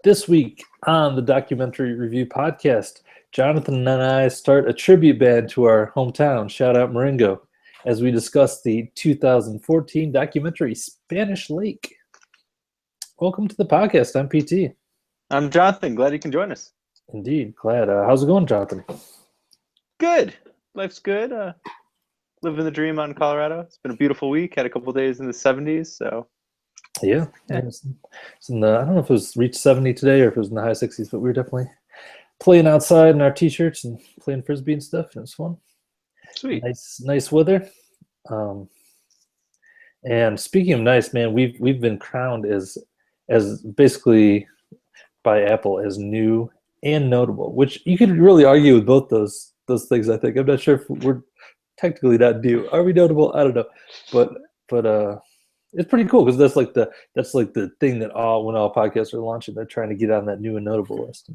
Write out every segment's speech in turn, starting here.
This week on the Documentary Review Podcast, Jonathan and I start a tribute band to our hometown, shout out Marengo, as we discuss the 2014 documentary Spanish Lake. Welcome to the podcast. I'm PT. I'm Jonathan. Glad you can join us. Indeed, glad. How's it going, Jonathan? Good. Life's good. Living the dream out in Colorado. It's been a beautiful week. Had a couple days in the 70s, so Yeah. It's in the, I don't know if it was reached 70 today or if it was in the high 60s, but we were definitely playing outside in our t-shirts and playing frisbee and stuff. And it was fun. Sweet. Nice weather. And speaking of nice, man, we've been crowned as basically by Apple as new and notable, which you could really argue with both those things. I think I'm not sure if we're technically not new. Are we notable? I don't know, but it's pretty cool because that's like the thing that when all podcasts are launching, they're trying to get on that new and notable list.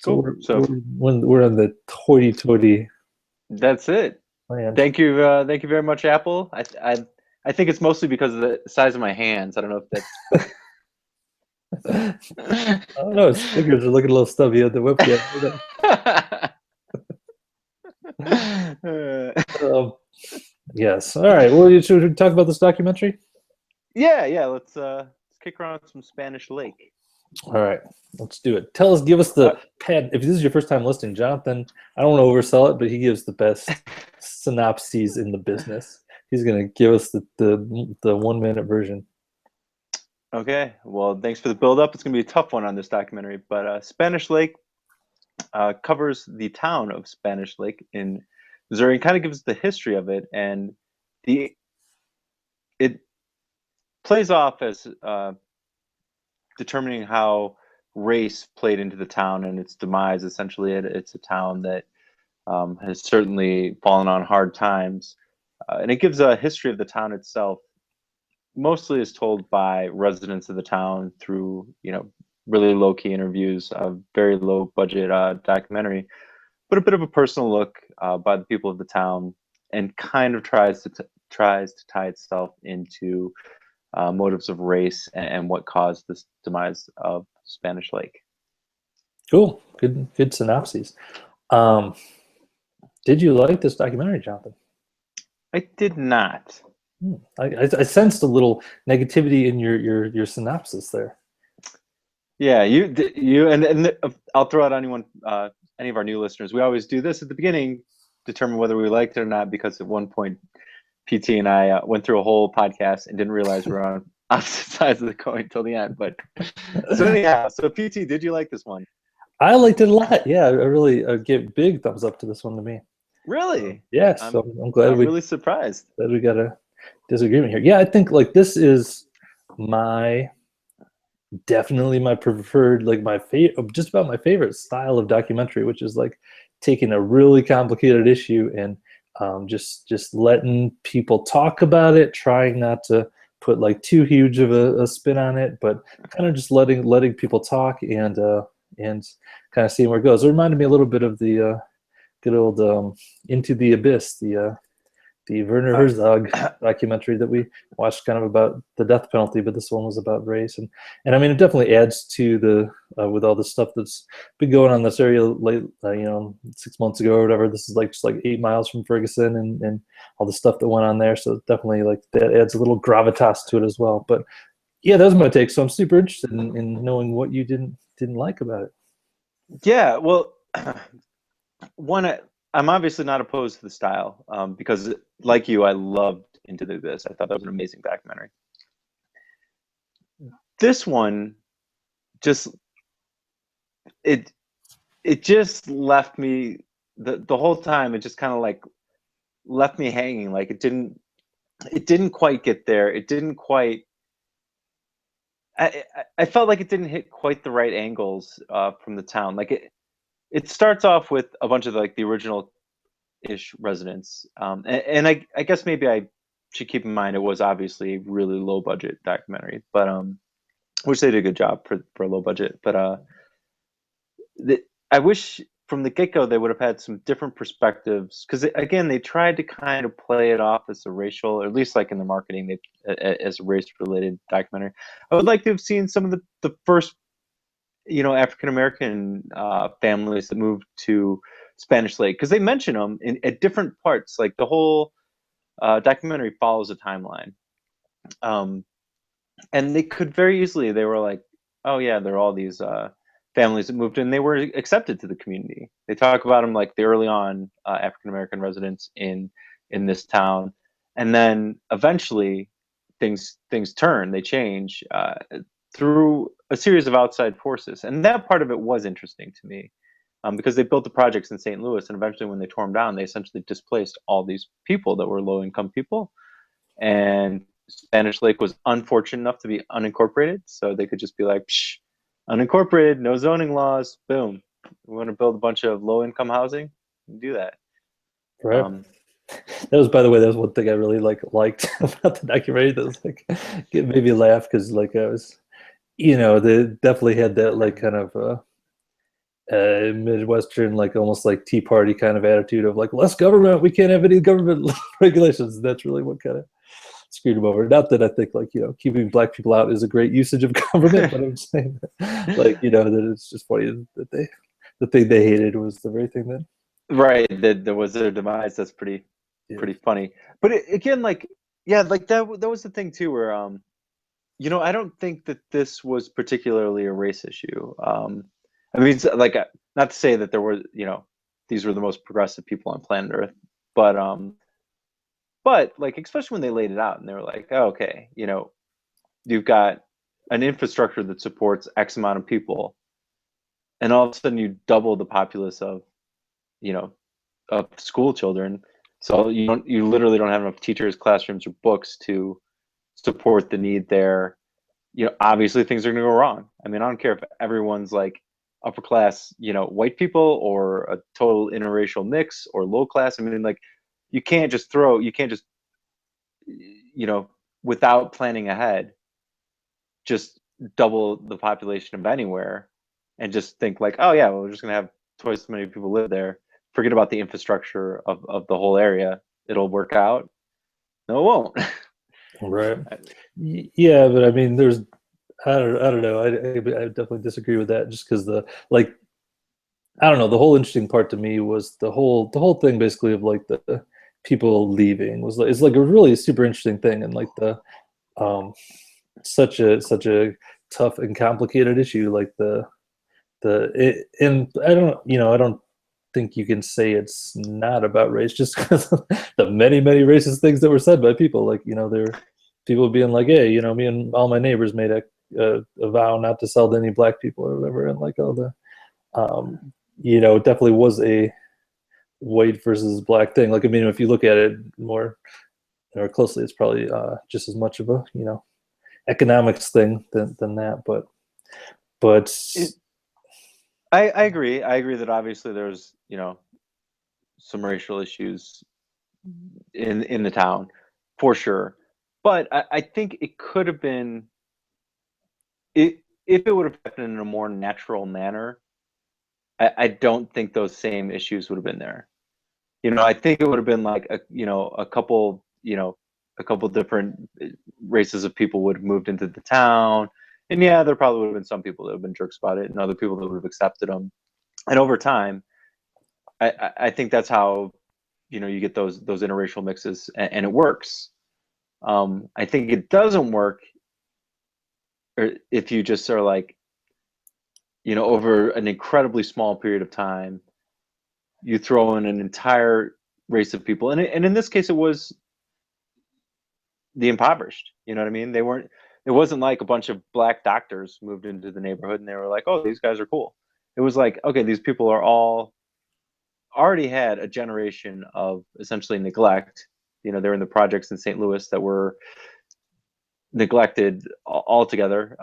Cool. We're on the hoity-toity. That's it. Land. Thank you very much, Apple. I think it's mostly because of the size of my hands. I don't know if that's. I don't know. His fingers are looking a little stubby on the webcam. Yes. All right. Well, should we talk about this documentary? Yeah. Let's kick around some Spanish Lake. All right. Let's do it. Give us the pad. If this is your first time listening, Jonathan, I don't want to oversell it, but he gives the best synopses in the business. He's going to give us the 1 minute version. Okay. Well, thanks for the build up. It's going to be a tough one on this documentary, but Spanish Lake covers the town of Spanish Lake in Missouri and kind of gives the history of it, and it plays off as determining how race played into the town and its demise. Essentially, it's a town that has certainly fallen on hard times, and it gives a history of the town itself. Mostly is told by residents of the town through, really low-key interviews, a very low-budget documentary, but a bit of a personal look by the people of the town, and kind of tries to tie itself into motives of race and what caused this demise of Spanish Lake. Cool. Good synopses. Did you like this documentary, Jonathan? I did not. I sensed a little negativity in your synopsis there. Yeah, you and I'll throw out any of our new listeners. We always do this at the beginning, determine whether we liked it or not, because at one point, PT and I went through a whole podcast and didn't realize we were on opposite sides of the coin till the end. But so anyhow, so PT, did you like this one? I liked it a lot. Yeah, I really give big thumbs up to this one to me. Really? Yes. Yeah, so I'm glad I'm really surprised that we got a disagreement here. Yeah, I think this is definitely my preferred, just about my favorite style of documentary, which is taking a really complicated issue and just letting people talk about it, trying not to put too huge of a spin on it, but kind of just letting people talk and kind of seeing where it goes. It reminded me a little bit of the good old Into the Abyss, the Werner Herzog documentary that we watched, kind of about the death penalty, but this one was about race, and I mean, it definitely adds to the with all the stuff that's been going on in this area late, 6 months ago or whatever. This is just 8 miles from Ferguson, and all the stuff that went on there. So definitely that adds a little gravitas to it as well. But yeah, that was my take. So I'm super interested in knowing what you didn't like about it. Yeah, well, I'm obviously not opposed to the style, because like you, I loved Into the Abyss. I thought that was an amazing documentary. This one it just left me the whole time. It just kind of left me hanging. It didn't quite get there. It didn't quite. I felt like it didn't hit quite the right angles from the town. It starts off with a bunch of the original-ish residents, and I guess maybe I should keep in mind it was obviously a really low-budget documentary, but which they did a good job for a low budget. But I wish from the get-go they would have had some different perspectives, because again, they tried to kind of play it off as a racial, or at least in the marketing, as a race-related documentary. I would like to have seen some of the first African American families that moved to Spanish Lake, because they mention them at different parts. Like the whole documentary follows a timeline, um, and they could very easily. They were like, "Oh yeah, there are all these families that moved in. They were accepted to the community." They talk about them like the early on African American residents in this town, and then eventually things turn. They change through a series of outside forces, and that part of it was interesting to me. Because they built the projects in St. Louis, and eventually, when they tore them down, they essentially displaced all these people that were low income people. And Spanish Lake was unfortunate enough to be unincorporated, so they could just be like, Psh, unincorporated, no zoning laws, boom. We want to build a bunch of low income housing, do that. Right. Um, That was, by the way, that was one thing I really liked about the documentary. That was like, it made me laugh because like I was, they definitely had that like kind of Midwestern, like almost like Tea Party kind of attitude of like less government, we can't have any government regulations. That's really what kind of screwed them over. Not that I think like keeping black people out is a great usage of government, but I'm saying that, like that it's just funny that the thing they hated was the very thing that right, that there was their demise. That's yeah. pretty funny. But again, like yeah, like that was the thing too, where I don't think that this was particularly a race issue. I mean, like, not to say that there were, these were the most progressive people on planet Earth, but like, especially when they laid it out and they were like, oh, okay, you've got an infrastructure that supports X amount of people, and all of a sudden you double the populace you know, of school children. So you literally don't have enough teachers, classrooms, or books to support the need there. Obviously things are going to go wrong. I mean, I don't care if everyone's like upper class, white people, or a total interracial mix, or low class. I mean, like, you can't just, you know, without planning ahead, just double the population of anywhere and just think like, oh yeah, well, we're just going to have twice as many people live there. Forget about the infrastructure of the whole area. It'll work out. No, it won't. Right. Yeah, but I mean, I don't know. I definitely disagree with that just because the like I don't know. The whole interesting part to me was the whole thing basically of like the people leaving was like it's like a really super interesting thing and like the um such a tough and complicated issue like and I don't think you can say it's not about race just because of the many racist things that were said by people like there people being like hey me and all my neighbors made a vow not to sell to any black people or whatever and like all the it definitely was a white versus black thing like I mean if you look at it more closely it's probably just as much of a economics thing than that but It, I agree. I agree that obviously there's, some racial issues in the town for sure. But I think it could have been it if it would have happened in a more natural manner. I don't think those same issues would have been there. I think it would have been like a couple different races of people would have moved into the town. And yeah, there probably would have been some people that would have been jerks about it and other people that would have accepted them. And over time, I think that's how you get those interracial mixes, and it works. I think it doesn't work or if you just are like over an incredibly small period of time you throw in an entire race of people, and in this case it was the impoverished. You know what I mean? It wasn't like a bunch of black doctors moved into the neighborhood and they were like, oh, these guys are cool. It was like, okay, these people are all already had a generation of essentially neglect. They're in the projects in St. Louis that were neglected altogether.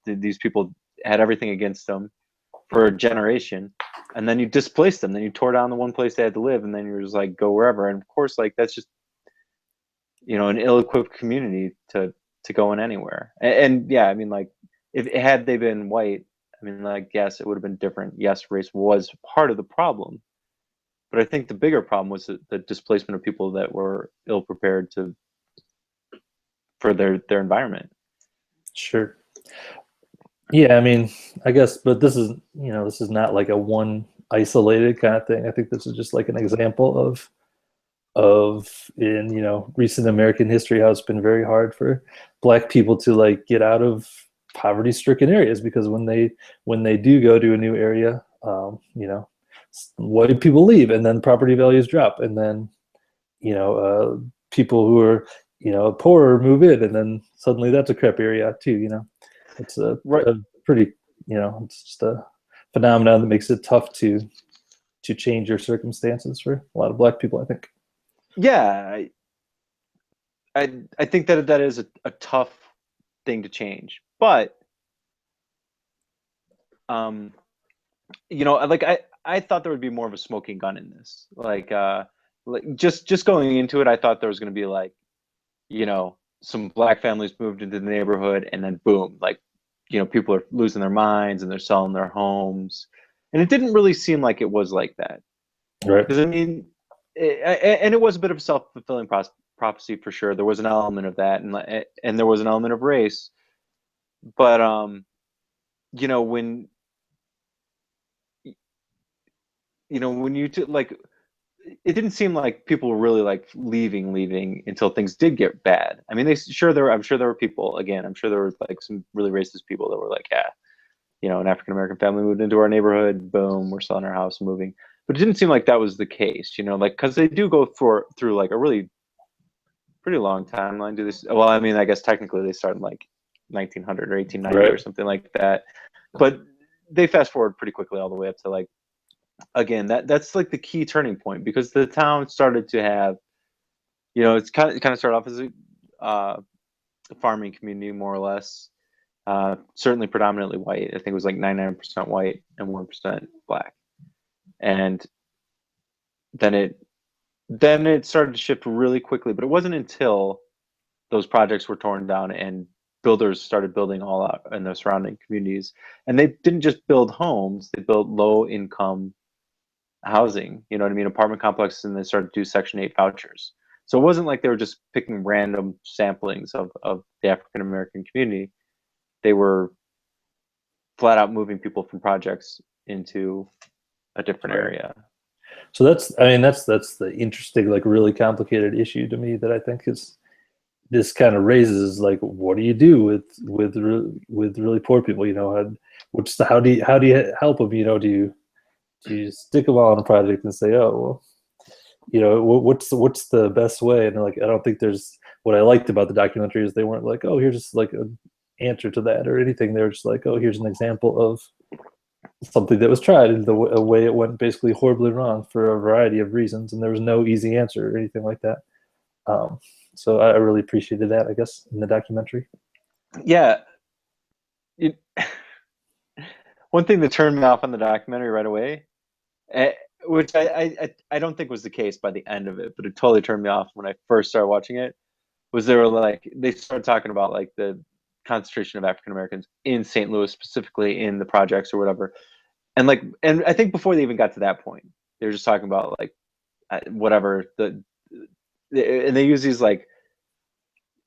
These people had everything against them for a generation, and then you displaced them. Then you tore down the one place they had to live, and then you're just like, go wherever. And of course, like that's just an ill-equipped community to go in anywhere. And yeah, I mean, like if had they been white, I mean, like yes, it would have been different. Yes, race was part of the problem, but I think the bigger problem was the displacement of people that were ill prepared for their environment. sure. Yeah, I mean, I guess, but this is, this is not like a one isolated kind of thing. I think this is just like an example of in, recent American history, how it's been very hard for Black people to like get out of poverty stricken areas, because when they do go to a new area, white people leave, and then property values drop, and then people who are poorer move in, and then suddenly that's a crap area too. It's Right. a pretty, it's just a phenomenon that makes it tough to change your circumstances for a lot of Black people, I think. Yeah, I think that is a tough thing to change, but like I thought there would be more of a smoking gun in this. Like just going into it, I thought there was going to be like, some Black families moved into the neighborhood, and then boom, like, people are losing their minds and they're selling their homes, and it didn't really seem like it was like that. Right. Because I mean, and it was a bit of a self-fulfilling prophecy for sure. There was an element of that, and there was an element of race, but when when like, it didn't seem like people were really like leaving until things did get bad. I mean, I'm sure there were people, again, I'm sure there were like some really racist people that were like, yeah, an African American family moved into our neighborhood, boom, we're selling our house and moving. But it didn't seem like that was the case, like, because they do go through like a really pretty long timeline. Do this? Well, I mean, I guess technically they started like 1900 or 1890 Right. or something like that, but they fast forward pretty quickly all the way up to like, again, that's like the key turning point, because the town started to have, it's kind of started off as a farming community, more or less. Certainly predominantly white. I think it was like 99% white and 1% Black. And then it started to shift really quickly, but it wasn't until those projects were torn down and builders started building all out in the surrounding communities. And they didn't just build homes, they built low income housing, you know what I mean, apartment complexes, and they started to do Section 8 vouchers. So it wasn't like they were just picking random samplings of the African American community. They were flat out moving people from projects into a different area. So that's the interesting, like, really complicated issue to me that I think is this kind of raises, like, what do you do with really poor people? How do you help them? Do you stick them all on a project and say, oh well, what's the best way? And like, I don't think there's, what I liked about the documentary is they weren't like, oh, here's just like an answer to that or anything. They were just like, oh, here's an example of something that was tried and a way it went basically horribly wrong for a variety of reasons, and there was no easy answer or anything like that. So I really appreciated that, I guess, in the documentary. Yeah. One thing that turned me off on the documentary right away, which I don't think was the case by the end of it, but it totally turned me off when I first started watching it, was they started talking about like the concentration of African Americans in St. Louis, specifically in the projects or whatever. And I think before they even got to that point, they were just talking about like whatever and they use these like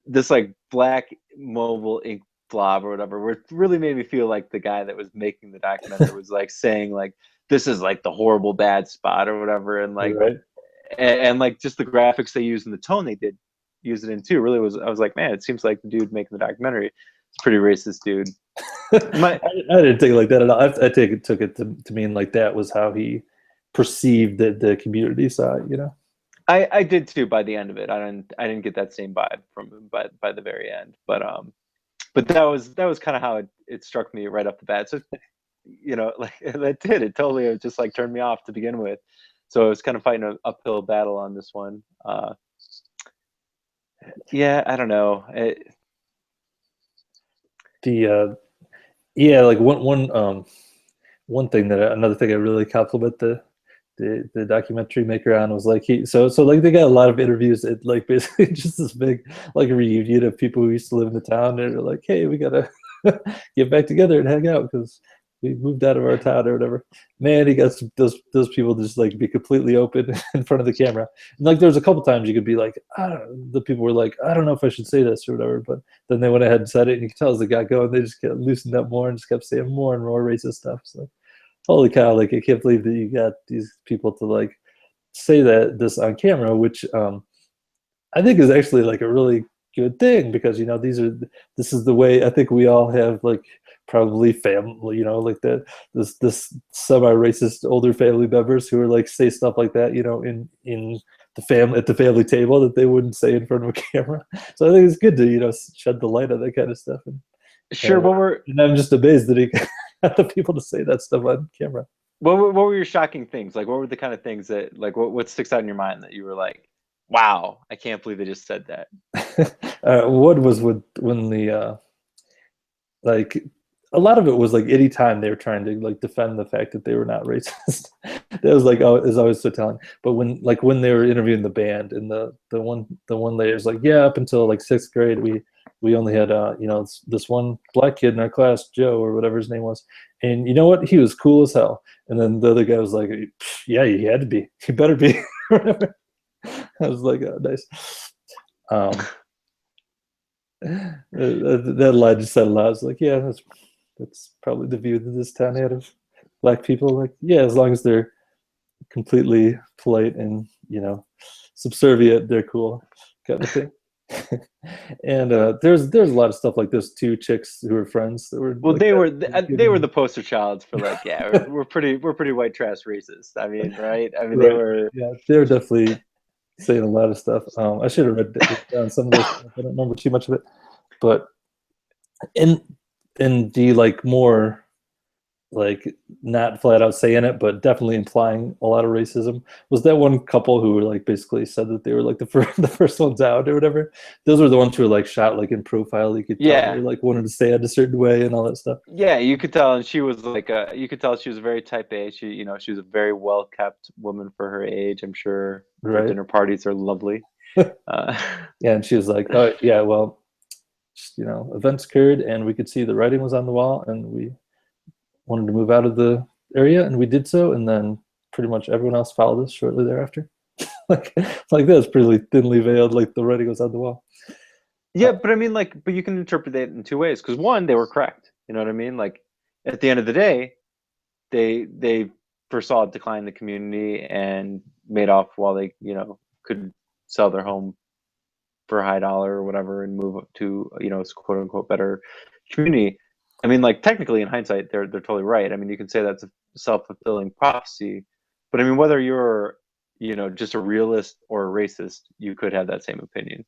this like black mobile ink blob or whatever, where it really made me feel like the guy that was making the documentary was like saying like, this is like the horrible bad spot or whatever, and like, right. and like just the graphics they used and the tone they did use it in too really was, I was like, man, it seems like the dude making the documentary is a pretty racist dude. I didn't take it like that at all. I took it to mean like that was how he perceived the community side, I did too by the end of it. I didn't get that same vibe from him by the very end, but that was kind of how it struck me right off the bat. So like it totally just like turned me off to begin with. So I was kind of fighting an uphill battle on this one. Yeah, I don't know. Like one thing another thing I really compliment the documentary maker on was like so like they got a lot of interviews at like basically just this big like reunion of people who used to live in the town, and they're like, hey, we gotta get back together and hang out because we moved out of our town or whatever. Man, he got those people just like be completely open in front of the camera. And like there was a couple times you could be like, the people were like, I don't know if I should say this or whatever, but then they went ahead and said it, and you could tell as they got going, they just kept loosened up more and just kept saying more and more racist stuff. So holy cow, like I can't believe that you got these people to like say this on camera, which I think is actually like a really good thing, because this is the way I think we all have like probably family, like this semi-racist older family members who are like say stuff like that, in the family at the family table that they wouldn't say in front of a camera. So I think it's good to shed the light on that kind of stuff. Sure. And I'm just amazed that he got the people to say that stuff on camera. What were your shocking things? Like, what were the kind of things that, like, what sticks out in your mind that you were like, wow, I can't believe they just said that? One was when the like a lot of it was like anytime they were trying to like defend the fact that they were not racist. That was like, oh, is always so telling. But when they were interviewing the band, and the one lady was like, yeah, up until like sixth grade we only had this one black kid in our class, Joe or whatever his name was, and you know what, he was cool as hell. And then the other guy was like, yeah, he had to be, he better be. I was like, oh, nice. That line just said a lot. I was like, yeah, that's probably the view that this town had of black people. Like, yeah, as long as they're completely polite and subservient, they're cool, kind of thing. And there's a lot of stuff like those two chicks who were friends that were well, like they were the poster childs for like, yeah, we're pretty white trash racist. I mean, right? I mean, right. They were definitely saying a lot of stuff. I should have read down some of this. I don't remember too much of it, but in the like more like not flat out saying it, but definitely implying a lot of racism, was that one couple who were like basically said that they were like the first ones out or whatever. Those were the ones who were like shot like in profile. You could tell they like wanted to say it a certain way and all that stuff. Yeah, you could tell, and she was like you could tell she was very type A. She was a very well kept woman for her age. I'm sure right. Dinner parties are lovely. Yeah, and she was like, oh yeah, well, events occurred and we could see the writing was on the wall, and we wanted to move out of the area, and we did so, and then pretty much everyone else followed us shortly thereafter. like that's pretty thinly veiled, like the writing was on the wall. Yeah, but I mean, but you can interpret it in two ways, because one, they were correct. You know what I mean? Like, at the end of the day, they foresaw a decline in the community and made off while they could sell their home for a high dollar or whatever and move up to quote unquote better community. I mean, like, technically in hindsight, they're totally right. I mean, you can say that's a self-fulfilling prophecy, but I mean, whether you're just a realist or a racist, you could have that same opinion.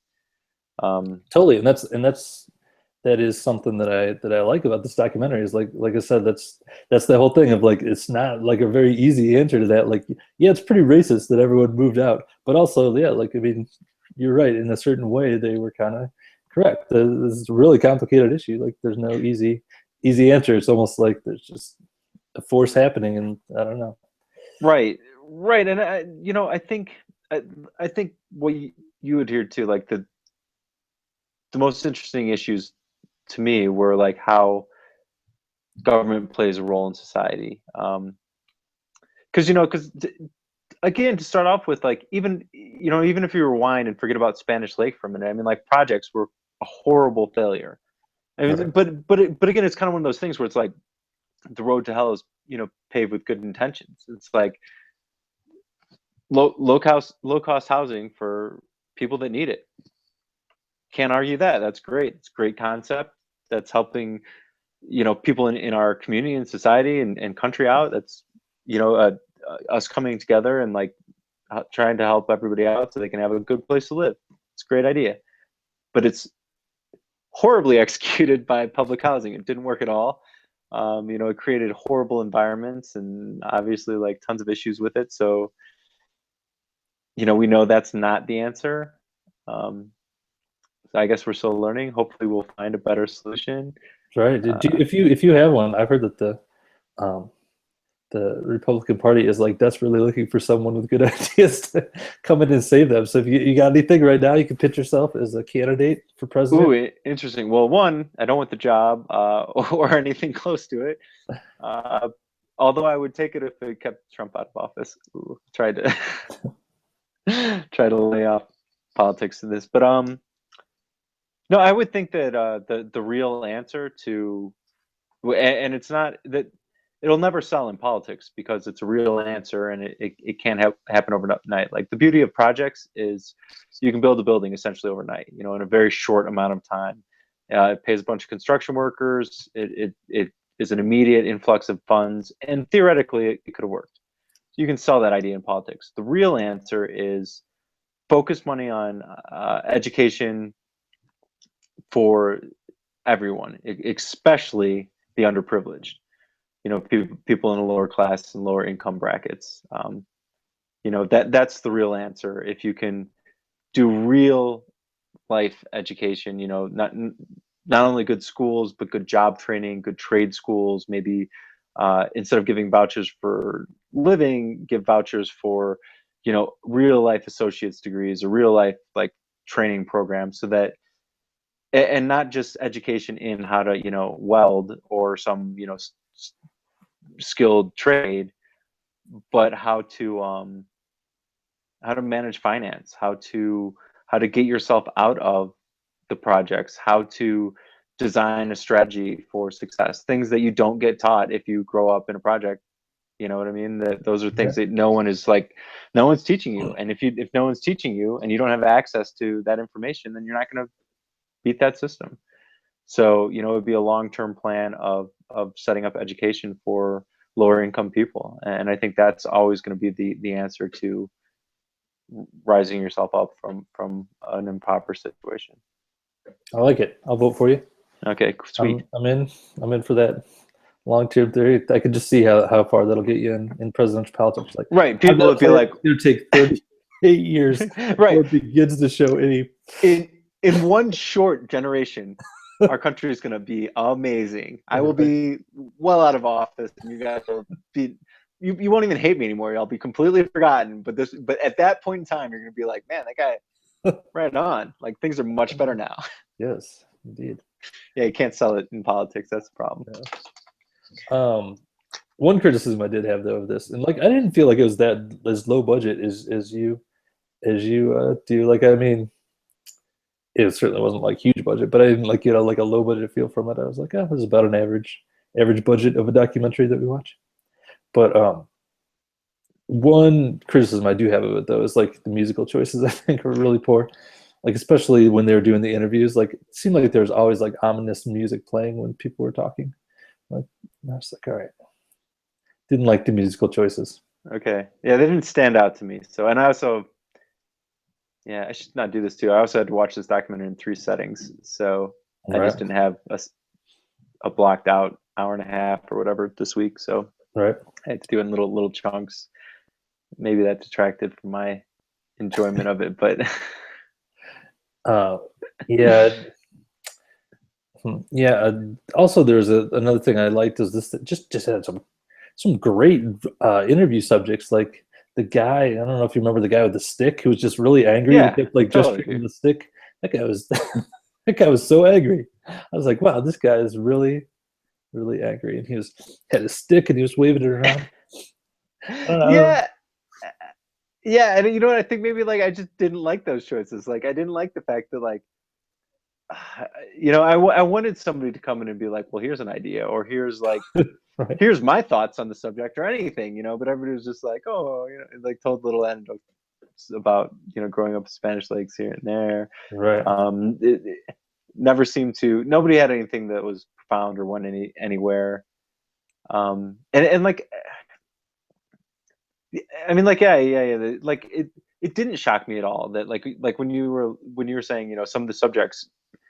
Totally, and that is something that I like about this documentary, is like I said, that's the whole thing of like, it's not like a very easy answer to that. Like, yeah, it's pretty racist that everyone moved out, but also, yeah, like, I mean, you're right, in a certain way they were kind of correct. This is a really complicated issue. Like, there's no easy answer. It's almost like there's just a force happening, and I don't know. Right, and I think what you adhered to, like, the most interesting issues to me were like how government plays a role in society. Because again, to start off with, like, even if you rewind and forget about Spanish Lake for a minute, I mean, like, projects were a horrible failure. I mean, but again, it's kind of one of those things where it's like the road to hell is paved with good intentions. It's like low cost housing for people that need it. Can't argue that. That's great. It's a great concept. That's helping people in our community and society and country out. That's us coming together and like trying to help everybody out so they can have a good place to live. It's a great idea, but it's horribly executed by public housing. It didn't work at all. It created horrible environments and obviously like tons of issues with it. So, we know that's not the answer. I guess we're still learning. Hopefully we'll find a better solution. Right. If you have one, I've heard that the Republican Party is like desperately looking for someone with good ideas to come in and save them. So if you got anything right now, you can pitch yourself as a candidate for president. Ooh, interesting. Well, one, I don't want the job or anything close to it. Uh, although I would take it if it kept Trump out of office. Ooh, tried to try to lay off politics in this, but no, I would think that the real answer to, and it's not that it'll never sell in politics because it's a real answer and it can't happen overnight. Like the beauty of projects is you can build a building essentially overnight, you know, in a very short amount of time. It pays a bunch of construction workers. It is an immediate influx of funds, and theoretically it could have worked. You can sell that idea in politics. The real answer is focus money on education for everyone, especially the underprivileged. You know, people in the lower class and lower income brackets. You know, that's the real answer. If you can do real life education, you know, not only good schools but good job training, good trade schools. Maybe instead of giving vouchers for living, give vouchers for, you know, real life associate's degrees or real life like training programs, so that and not just education in how to, you know, weld or some, you know, skilled trade, but how to manage finance, how to get yourself out of the projects, how to design a strategy for success, things that you don't get taught if you grow up in a project. You know what I mean? That those are things that no one's teaching you. And if no one's teaching you and you don't have access to that information, then you're not going to beat that system. So, you know, it would be a long-term plan of setting up education for lower income people. And I think that's always going to be the answer to rising yourself up from an impoverished situation. I like it. I'll vote for you. Okay, sweet. I'm in. I'm in for that long-term theory. I could just see how far that'll get you in presidential politics. Like, Right. People would be like, it'll take 38 years right, before it begins to show any. In one short generation, our country is going to be amazing. I will be well out of office, and you guys will be. You won't even hate me anymore. I'll be completely forgotten. But at that point in time, you're going to be like, man, that guy, right on. Like things are much better now. Yes, indeed. Yeah, you can't sell it in politics. That's the problem. Yeah. One criticism I did have though of this, and like I didn't feel like it was that as low budget as you do. Like I mean, it certainly wasn't like huge budget, but I didn't like like a low budget feel from it. I was like, oh, this is about an average budget of a documentary that we watch. But one criticism I do have of it though is like the musical choices I think are really poor. Like especially when they were doing the interviews, like it seemed like there was always like ominous music playing when people were talking. Like I was like, all right. Didn't like the musical choices. Okay. Yeah, they didn't stand out to me. So, and I also, yeah, I should not do this too. I also had to watch this documentary in 3 settings. So I just didn't have a blocked out hour and a half or whatever this week. So Right. I had to do it in little chunks. Maybe that detracted from my enjoyment of it, but yeah. Yeah. Also, there's another thing I liked is this just had some great interview subjects. Like the guy, I don't know if you remember the guy with the stick who was just really angry. Yeah, He kept like totally. gesturing the stick. That guy was that guy was so angry. I was like, wow, this guy is really, really angry. And he had a stick and he was waving it around. Yeah. Yeah, and you know what? I think maybe like I just didn't like those choices. Like I didn't like the fact that like you know, I wanted somebody to come in and be like, well, here's an idea, or here's like Right. here's my thoughts on the subject or anything, you know, but everybody was just like, oh, you know, like told little anecdotes about, you know, growing up with Spanish lakes here and there. Right. It never seemed to, nobody had anything that was profound or went anywhere. And like, I mean, like, yeah. Like it didn't shock me at all that like when you were saying, you know, some of the subjects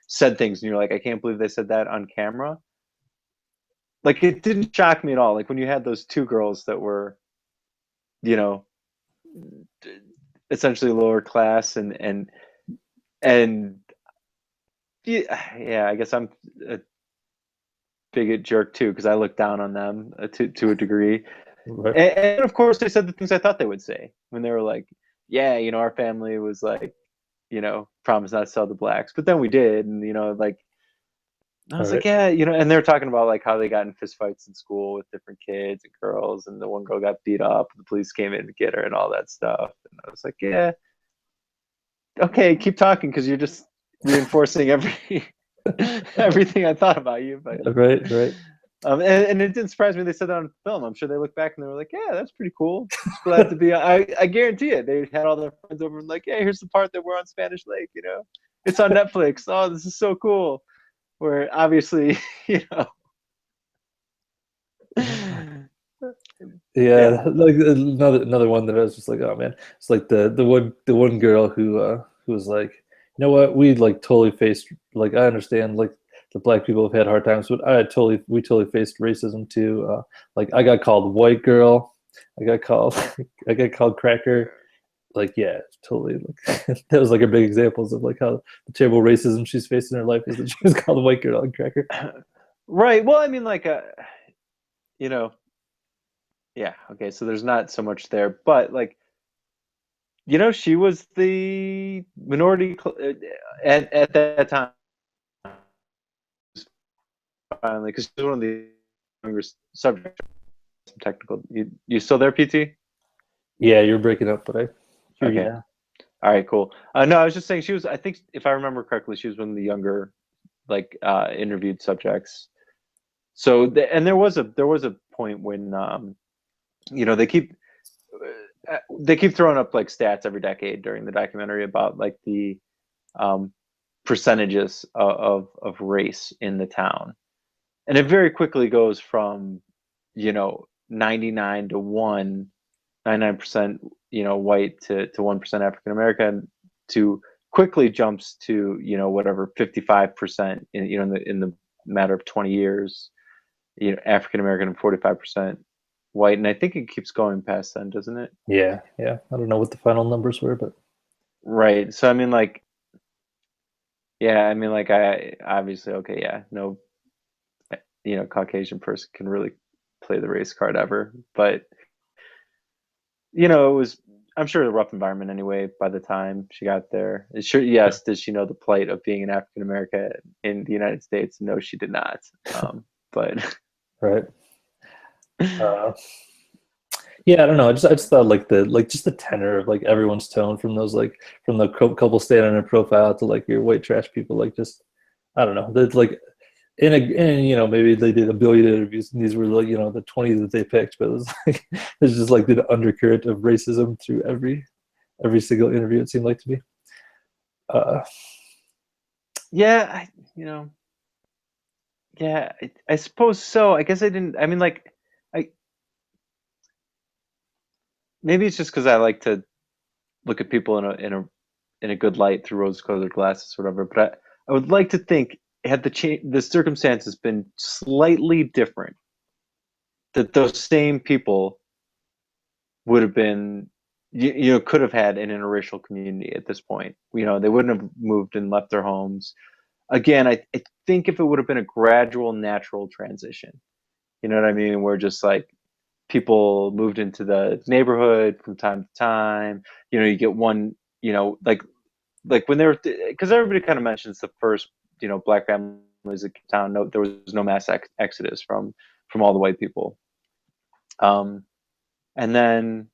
said things and you're like, I can't believe they said that on camera. Like it didn't shock me at all. Like when you had those 2 girls that were, you know, essentially lower class and yeah, I guess I'm a bigot jerk too because I look down on them to a degree. Right. And of course, they said the things I thought they would say when they were like, "Yeah, you know, our family was like, you know, promised not to sell to blacks, but then we did," and you know, like I All was like, right. "Yeah," you know, and they're talking about like how they got in fistfights in school with different kids and girls, and the one girl got beat up, and the police came in to get her, and all that stuff. And I was like, "Yeah, okay, keep talking because you're just reinforcing everything I thought about you." But Right. Right. and it didn't surprise me they said that on film. I'm sure they look back and they were like, "Yeah, that's pretty cool. Just glad to be." I guarantee it. They had all their friends over and like, "Yeah, here's the part that we're on Spanish Lake. You know, it's on Netflix. Oh, this is so cool." Where obviously, you know, yeah, Yeah, like another one that I was just like, oh man, it's like the one girl who was like, you know what, we like totally faced, like I understand like the black people have had hard times, but we totally faced racism too. Like I got called white girl, I got called I got called cracker. Like yeah, totally. Like that was like her big examples of like how the terrible racism she's faced in her life is that she was called a white girl and cracker. right. Well, I mean, like, you know, yeah, okay. So there's not so much there, but like, you know, she was the minority at that time. Finally, because she's one of the younger subjects. Some technical. You still there, PT? Yeah, you're breaking up, but I hear you Okay. now. All right. Cool. No, I was just saying she was. I think if I remember correctly, she was one of the younger like interviewed subjects. So and there was a point when you know they keep throwing up like stats every decade during the documentary about like the um, percentages of race in the town, and it very quickly goes from you know 99 to 1 99% you know white to 1% African American to quickly jumps to you know whatever 55% in you know in the matter of 20 years you know African American and 45% white, and I think it keeps going past then, doesn't it? Yeah, yeah. I don't know what the final numbers were, but Right. So I mean like yeah, I mean like I obviously okay, yeah, no you know Caucasian person can really play the race card ever, but you know, it was I'm sure a rough environment anyway by the time she got there. Sure, yeah, yes, did she know the plight of being an African American in the United States? No, she did not. But right. Uh, yeah, I don't know. I just thought like just the tenor of like everyone's tone from those like from the couple staying on their profile to like your white trash people like just I don't know. That's like in you know maybe they did a billion interviews and these were like you know the 20 that they picked, but it was like there's just like the undercurrent of racism through every single interview it seemed like to me. Uh, yeah, you know, yeah, I suppose so. I guess I didn't. I mean, like, I maybe it's just because I like to look at people in a good light through rose-colored glasses or whatever. But I would like to think had the circumstances been slightly different, that those same people would have been you know could have had an interracial community at this point. You know, they wouldn't have moved and left their homes. Again, I think if it would have been a gradual, natural transition, you know what I mean? Where just like people moved into the neighborhood from time to time. You know, you get one, you know, like when they were because everybody kind of mentions the first, you know, black families in town. No, there was no mass exodus from all the white people. And then,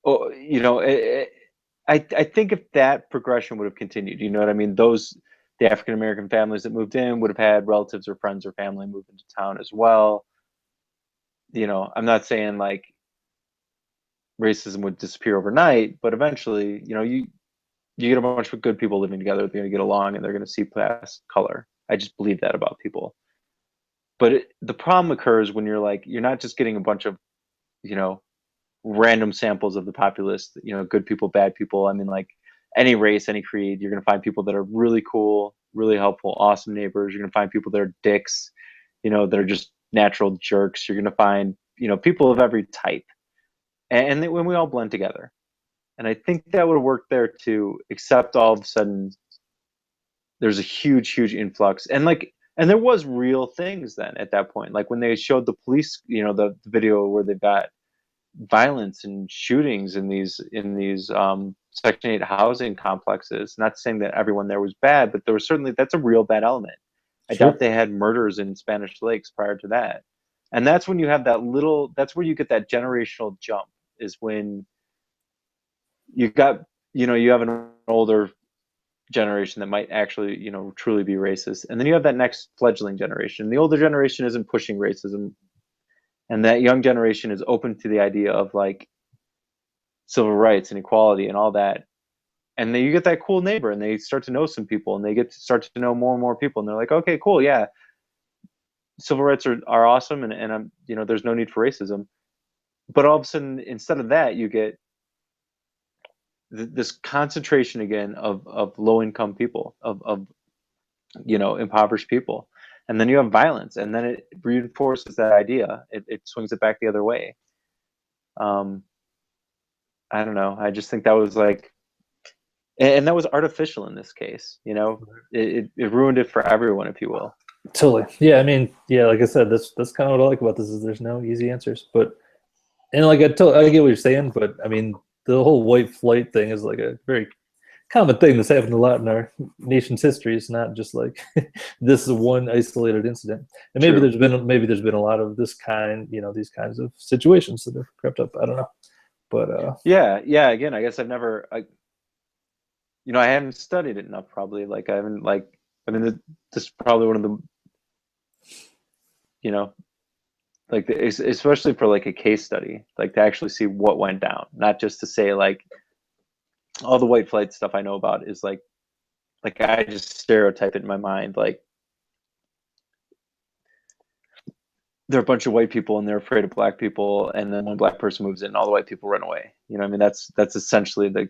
oh, you know, I think if that progression would have continued, you know what I mean? Those the African American families that moved in would have had relatives or friends or family move into town as well. You know, I'm not saying like racism would disappear overnight, but eventually, you know, you get a bunch of good people living together, they're going to get along and they're going to see past color. I just believe that about people. But the problem occurs when you're like you're not just getting a bunch of, you know, random samples of the populace, you know, good people, bad people. I mean, like any race, any creed, you're going to find people that are really cool, really helpful, awesome neighbors. You're going to find people that are dicks, you know, that are just natural jerks. You're going to find, you know, people of every type. And when we all blend together. And I think that would work there too, except all of a sudden there's a huge, huge influx. And like, and there was real things then at that point, like when they showed the police, the video where they've got violence and shootings in these Section 8 housing complexes. Not saying that everyone there was bad, but there was certainly, that's a real bad element. I Sure. doubt they had murders in Spanish Lakes prior to that. And that's when you have that's where you get that generational jump, is when you got, you have an older generation that might actually, truly be racist. And then you have that next fledgling generation. The older generation isn't pushing racism, and that young generation is open to the idea of like civil rights and equality and all that. And then you get that cool neighbor, and they start to know some people, and they start to know more and more people, and they're like, okay, cool, yeah, civil rights are awesome, and I'm, there's no need for racism. But all of a sudden, instead of that, you get this concentration again of low income people, of impoverished people, and then you have violence, and then it reinforces that idea. It swings it back the other way. I don't know. I just think that was like, and that was artificial in this case. It ruined it for everyone, if you will. Totally. Yeah. I mean, yeah. Like I said, that's kind of what I like about this, is there's no easy answers. But, and like I get what you're saying, but I mean, the whole white flight thing is like a very common thing that's happened a lot in our nation's history. It's not just like this is one isolated incident. And maybe True. there's been a lot of this kind, these kinds of situations that have crept up. I don't know. But yeah. Again, I guess I haven't studied it enough. Probably, like I haven't, like, I mean, this is probably one of the, like especially for like a case study, like to actually see what went down, not just to say like all the white flight stuff I know about is like I just stereotype it in my mind, like there are a bunch of white people and they're afraid of black people, and then one black person moves in, all the white people run away. I mean, that's essentially the,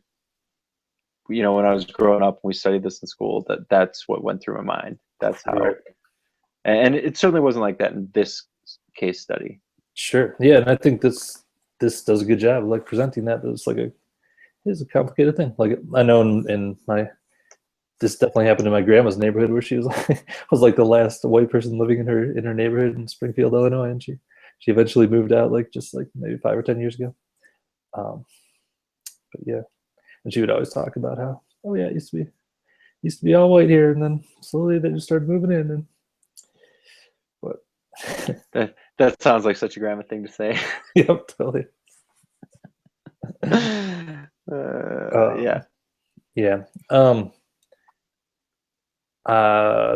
when I was growing up and we studied this in school, that's what went through my mind. That's how, right. And it certainly wasn't like that in this case study. Sure. Yeah, and I think this does a good job of like presenting that. It's like it's a complicated thing. Like I know in my, this definitely happened in my grandma's neighborhood, where she was like the last white person living in her neighborhood in Springfield, Illinois, and she eventually moved out, like just like maybe 5 or 10 years ago. But yeah, and she would always talk about how, oh yeah, it used to be all white here, and then slowly they just started moving in. And but that sounds like such a grandma thing to say. Yep, totally. Yeah.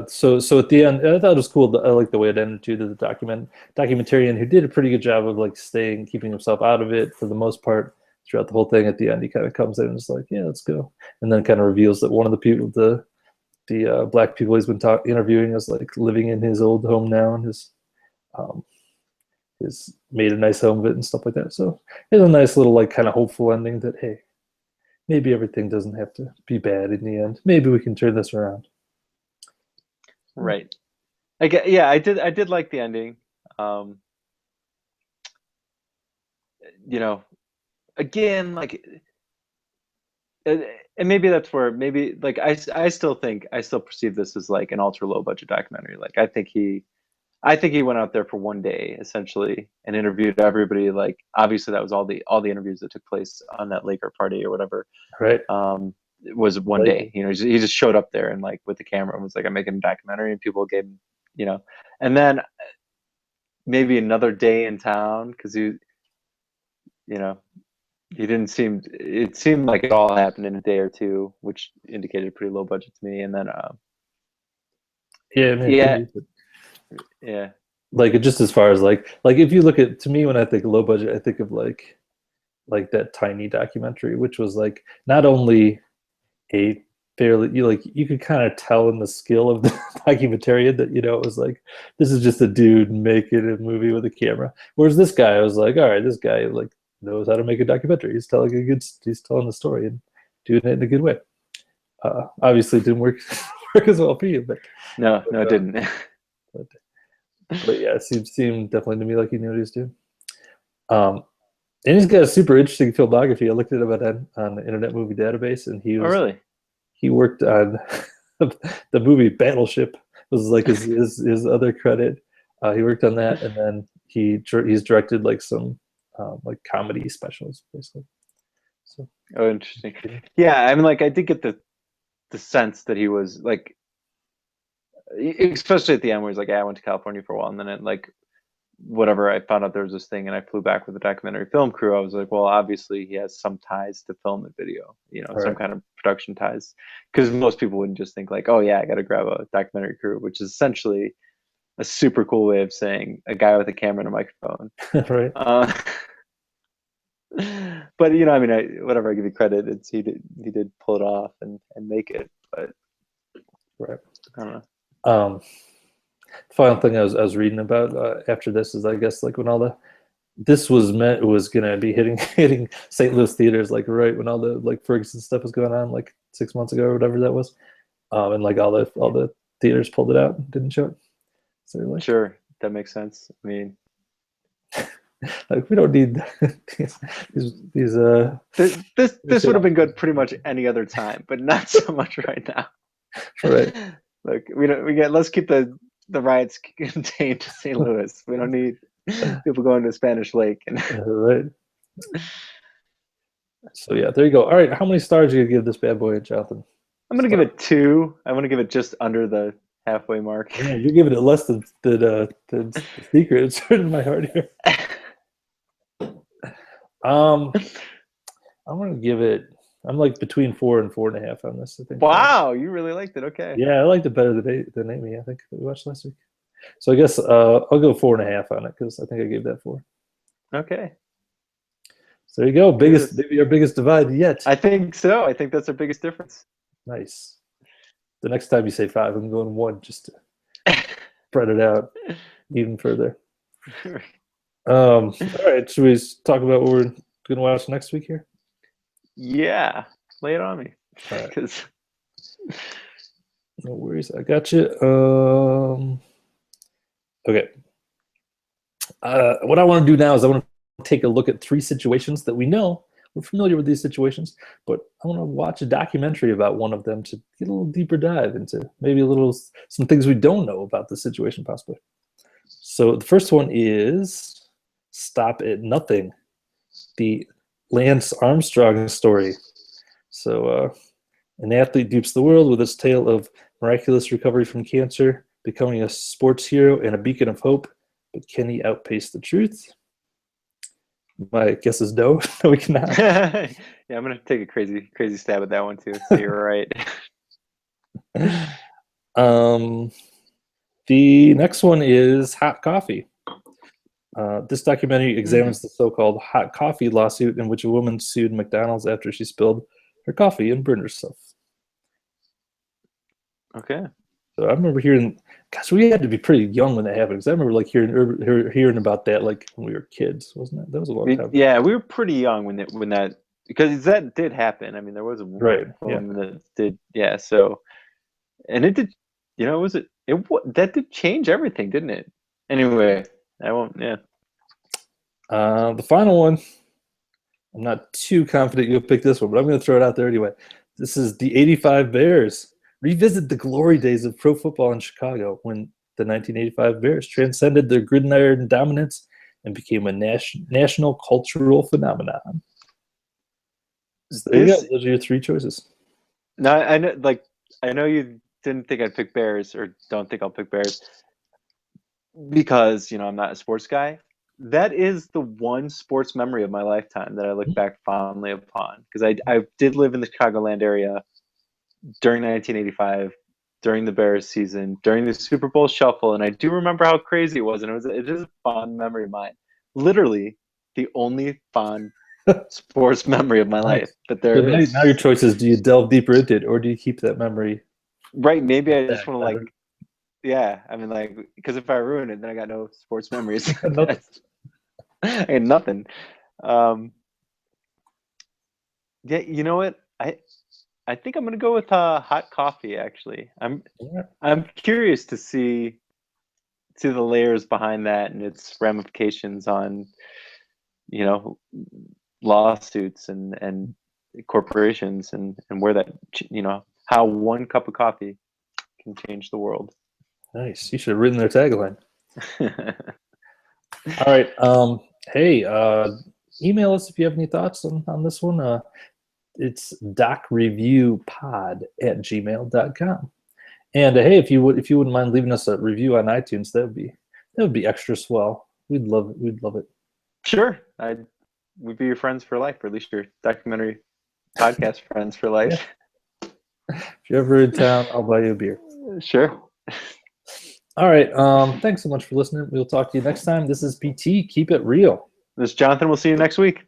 So at the end, I thought it was cool. I like the way it ended too. That the documentarian, who did a pretty good job of like keeping himself out of it for the most part throughout the whole thing. At the end, he kind of comes in and is like, "Yeah, let's go," and then kind of reveals that one of the people, the black people he's been interviewing, is like living in his old home now, and his made a nice home of it and stuff like that. So it's a nice little like kind of hopeful ending that, hey, maybe everything doesn't have to be bad in the end. Maybe we can turn this around. Right. I did like the ending. Again, like, and maybe that's where, maybe like I still perceive this as like an ultra low budget documentary. Like I think he went out there for one day essentially and interviewed everybody. Like obviously that was all the interviews that took place on that Laker party or whatever. Right. It was one day. He just showed up there and like with the camera and was like, I'm making a documentary, and people gave him, and then maybe another day in town, because he didn't seem, it seemed like it all happened in a day or two, which indicated a pretty low budget to me. And then yeah, like just as far as like if you look at, to me, when I think low budget, I think of like that Tiny documentary, which was like not only a fairly, you could kind of tell in the skill of the documentarian that it was like, this is just a dude making a movie with a camera, whereas this guy, I was like, all right, this guy like knows how to make a documentary. He's telling the story and doing it in a good way. Obviously it didn't work as well for you, but no, it didn't. but yeah, it seemed definitely to me like he knew what he was doing. And he's got a super interesting filmography. I looked at him on the Internet Movie Database, and he worked on the movie Battleship was like his other credit. He worked on that, and then he's directed like some like comedy specials, basically. So Oh, interesting. Yeah, I mean, like I did get the sense that he was like, especially at the end where he's like, yeah, I went to California for a while, and then it like whatever, I found out there was this thing, and I flew back with the documentary film crew. I was like, well, obviously he has some ties to film and video, some right. kind of production ties, because most people wouldn't just think like, oh yeah, I got to grab a documentary crew, which is essentially a super cool way of saying a guy with a camera and a microphone. Right. But I mean, whatever, I give you credit, he did pull it off and make it, but Right. I don't know. Final thing I was reading about after this is, I guess, like when all this was gonna be hitting St. Louis theaters, like right when all the like Ferguson stuff was going on, like 6 months ago or whatever that was, and like all the theaters pulled it out, didn't show it. So like, Sure, that makes sense. I mean, like we don't need these these this would have been good pretty much any other time, but not so much right now. Right. Look, let's keep the riots contained to St. Louis. We don't need people going to Spanish Lake. Right. So yeah, there you go. All right, how many stars are you gonna give this bad boy, Jonathan? I'm gonna give it 2. I want to give it just under the halfway mark. Yeah, you're giving it less than the secret. It's hurting my heart here. I'm gonna give it. I'm like between 4 and 4.5 on this, I think. Wow, you really liked it. Okay. Yeah, I liked it better than Amy, I think, that we watched last week. So I guess I'll go 4.5 on it because I think I gave that 4. Okay. So there you go. Maybe our biggest divide yet. I think so. I think that's our biggest difference. Nice. The next time you say 5, I'm going 1 just to spread it out even further. All right, should we talk about what we're going to watch next week here? Yeah, lay it on me. Right. No worries, I got you. Okay. What I want to do now is I want to take a look at 3 situations that we know. We're familiar with these situations, but I want to watch a documentary about one of them to get a little deeper dive into maybe some things we don't know about the situation, possibly. So the first one is Stop at Nothing, the Lance Armstrong story. So an athlete dupes the world with his tale of miraculous recovery from cancer, becoming a sports hero and a beacon of hope. But can he outpace the truth? My guess is no. No, we cannot. Yeah, I'm gonna take a crazy stab at that one too. So you're right. The next one is Hot Coffee. This documentary examines the so-called hot coffee lawsuit in which a woman sued McDonald's after she spilled her coffee and burned herself. Okay. So I remember hearing, gosh, we had to be pretty young when that happened, because I remember like hearing about that like when we were kids, wasn't it? That was a long time. Yeah, we were pretty young when that, because that did happen. I mean, there was a woman that did. Yeah. So, and it did. That did change everything, didn't it? Anyway, I won't. Yeah. The final one, I'm not too confident you'll pick this one, but I'm going to throw it out there anyway. This is the '85 Bears. Revisit the glory days of pro football in Chicago when the 1985 Bears transcended their gridiron dominance and became a national cultural phenomenon. So there you go. Those are your 3 choices. No, I know. Like, I know you didn't think I'd pick Bears, or don't think I'll pick Bears, because I'm not a sports guy. That is the one sports memory of my lifetime that I look back fondly upon, because I did live in the Chicagoland area during 1985, during the Bears season, during the Super Bowl shuffle, and I do remember how crazy it was, and it is a fond memory of mine. Literally, the only fond sports memory of my life. But now your choice is: do you delve deeper into it, or do you keep that memory? Right. Maybe I just want to like. Yeah, I mean, like, because if I ruin it, then I got no sports memories. I had nothing. Yeah, you know what? I think I'm gonna go with hot coffee. Actually, I'm curious to see the layers behind that and its ramifications on, lawsuits and corporations and where that, how one cup of coffee can change the world. Nice. You should have written their tagline. All right. Hey, email us if you have any thoughts on this one. It's docreviewpod@gmail.com. And hey, if you wouldn't mind leaving us a review on iTunes, that would be extra swell. We'd love it. We'd love it. Sure. We'd be your friends for life, or at least your documentary podcast friends for life. Yeah. If you're ever in town, I'll buy you a beer. Sure. All right. Thanks so much for listening. We'll talk to you next time. This is PT. Keep it real. This is Jonathan. We'll see you next week.